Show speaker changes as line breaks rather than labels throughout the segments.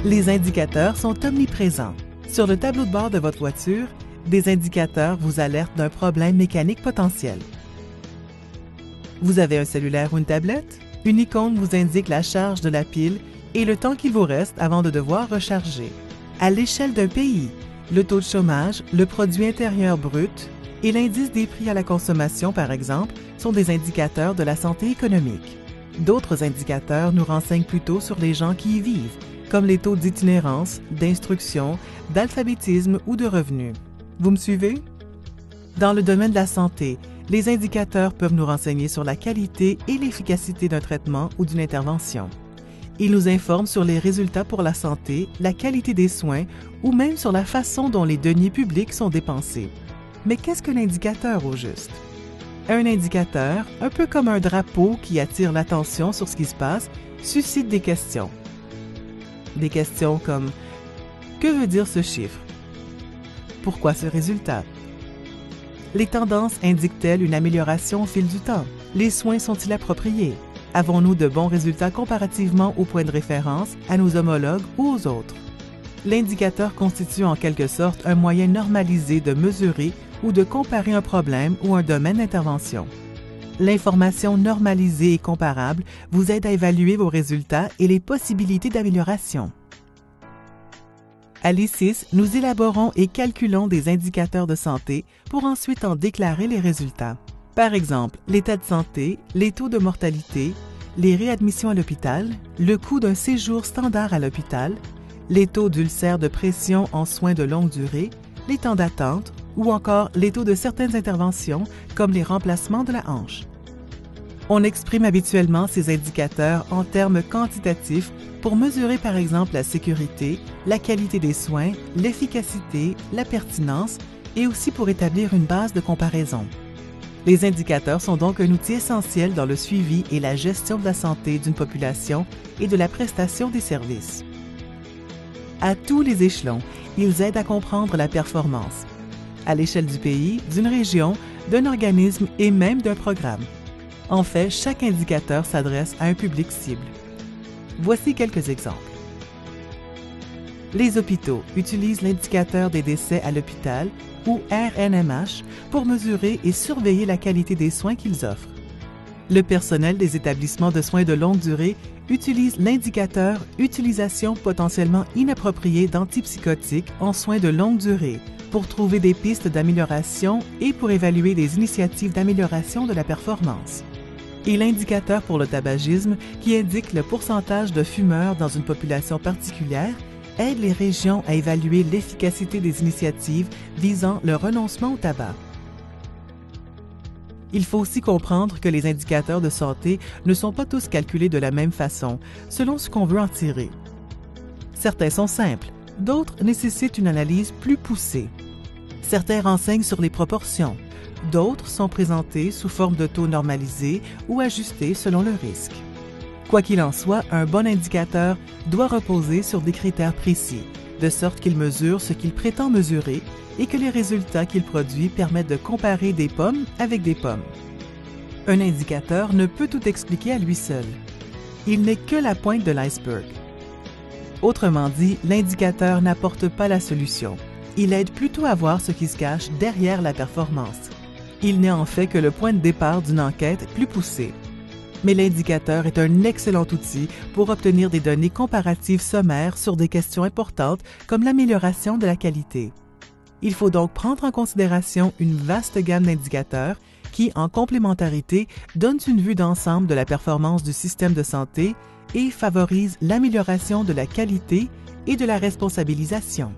Les indicateurs sont omniprésents. Sur le tableau de bord de votre voiture, des indicateurs vous alertent d'un problème mécanique potentiel. Vous avez un cellulaire ou une tablette? Une icône vous indique la charge de la pile et le temps qu'il vous reste avant de devoir recharger. À l'échelle d'un pays, le taux de chômage, le produit intérieur brut et l'indice des prix à la consommation, par exemple, sont des indicateurs de la santé économique. D'autres indicateurs nous renseignent plutôt sur les gens qui y vivent, comme les taux d'itinérance, d'instruction, d'alphabétisme ou de revenus. Vous me suivez? Dans le domaine de la santé, les indicateurs peuvent nous renseigner sur la qualité et l'efficacité d'un traitement ou d'une intervention. Ils nous informent sur les résultats pour la santé, la qualité des soins ou même sur la façon dont les deniers publics sont dépensés. Mais qu'est-ce qu'un indicateur au juste? Un indicateur, un peu comme un drapeau qui attire l'attention sur ce qui se passe, suscite des questions. Des questions comme « Que veut dire ce chiffre? Pourquoi ce résultat? Les tendances indiquent-elles une amélioration au fil du temps? Les soins sont-ils appropriés? Avons-nous de bons résultats comparativement aux points de référence, à nos homologues ou aux autres? L'indicateur constitue en quelque sorte un moyen normalisé de mesurer ou de comparer un problème ou un domaine d'intervention. L'information normalisée et comparable vous aide à évaluer vos résultats et les possibilités d'amélioration. À l'ICIS, nous élaborons et calculons des indicateurs de santé pour ensuite en déclarer les résultats. Par exemple, l'état de santé, les taux de mortalité, les réadmissions à l'hôpital, le coût d'un séjour standard à l'hôpital, les taux d'ulcères de pression en soins de longue durée, les temps d'attente ou encore les taux de certaines interventions comme les remplacements de la hanche. On exprime habituellement ces indicateurs en termes quantitatifs pour mesurer par exemple la sécurité, la qualité des soins, l'efficacité, la pertinence et aussi pour établir une base de comparaison. Les indicateurs sont donc un outil essentiel dans le suivi et la gestion de la santé d'une population et de la prestation des services. À tous les échelons, ils aident à comprendre la performance, à l'échelle du pays, d'une région, d'un organisme et même d'un programme. En fait, chaque indicateur s'adresse à un public cible. Voici quelques exemples. Les hôpitaux utilisent l'indicateur des décès à l'hôpital ou RNMH pour mesurer et surveiller la qualité des soins qu'ils offrent. Le personnel des établissements de soins de longue durée utilise l'indicateur Utilisation potentiellement inappropriée d'antipsychotiques en soins de longue durée pour trouver des pistes d'amélioration et pour évaluer des initiatives d'amélioration de la performance. Et l'indicateur pour le tabagisme qui indique le pourcentage de fumeurs dans une population particulière aide les régions à évaluer l'efficacité des initiatives visant le renoncement au tabac. Il faut aussi comprendre que les indicateurs de santé ne sont pas tous calculés de la même façon, selon ce qu'on veut en tirer. Certains sont simples, d'autres nécessitent une analyse plus poussée. Certains renseignent sur les proportions, d'autres sont présentés sous forme de taux normalisés ou ajustés selon le risque. Quoi qu'il en soit, un bon indicateur doit reposer sur des critères précis, de sorte qu'il mesure ce qu'il prétend mesurer et que les résultats qu'il produit permettent de comparer des pommes avec des pommes. Un indicateur ne peut tout expliquer à lui seul. Il n'est que la pointe de l'iceberg. Autrement dit, l'indicateur n'apporte pas la solution. Il aide plutôt à voir ce qui se cache derrière la performance. Il n'est en fait que le point de départ d'une enquête plus poussée. Mais l'indicateur est un excellent outil pour obtenir des données comparatives sommaires sur des questions importantes comme l'amélioration de la qualité. Il faut donc prendre en considération une vaste gamme d'indicateurs qui, en complémentarité, donnent une vue d'ensemble de la performance du système de santé et favorisent l'amélioration de la qualité et de la responsabilisation.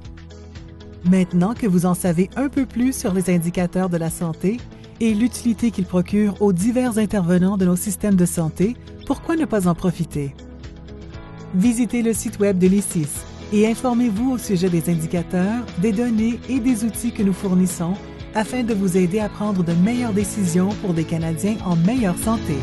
Maintenant que vous en savez un peu plus sur les indicateurs de la santé et l'utilité qu'ils procurent aux divers intervenants de nos systèmes de santé, pourquoi ne pas en profiter? Visitez le site web de l'ICIS et informez-vous au sujet des indicateurs, des données et des outils que nous fournissons afin de vous aider à prendre de meilleures décisions pour des Canadiens en meilleure santé.